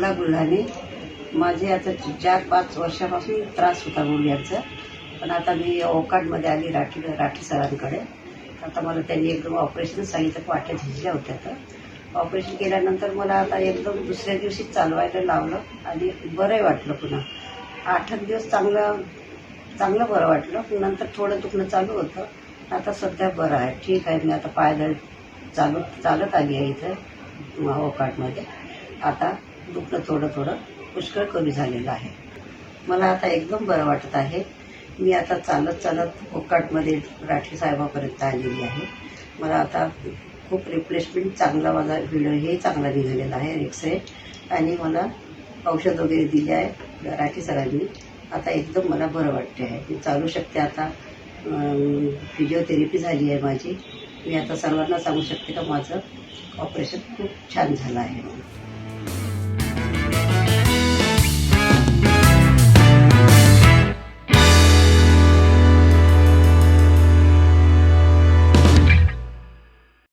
कमला गुल्हाने. माझे आता 4-5 वर्षापासून त्रास होता गुडघ्याचा, पण आता मी ओकाडमध्ये आली राठी सरांकडे. आता मला त्यांनी एकदम ऑपरेशन सांगितलं, पाट्या झिजल्या होत्या. तर ऑपरेशन केल्यानंतर मला आता एकदम दुसऱ्या दिवशी चालवायला लावलं आणि बरंही वाटलं. पुन्हा 8 दिवस चांगलं बरं वाटलं. नंतर थोडं दुखणं चालू होतं. आता सध्या बरं आहे, ठीक आहे. मी आता पायदळ चालत आली आहे इथं ओकाडमध्ये. आता दुखणं थोडं पुष्कळ कमी झालेलं आहे. मला आता एकदम बरं वाटत आहे. मी आता चालत ओकाडमध्ये राठी साहेबापर्यंत आलेली आहे. मला आता खूप रिप्लेसमेंट चांगला, माझा व्हिडिओ हे चांगला निघालेला आहे, एक्सरे, आणि मला औषध वगैरे दिले आहे राठी सरांनी. आता एकदम मला बरं वाटते आहे. मी चालू शकते आता. फिजिओथेरपी झाली आहे माझी. मी आता सर्वांना सांगू शकते का माझं ऑपरेशन खूप छान झालं आहे.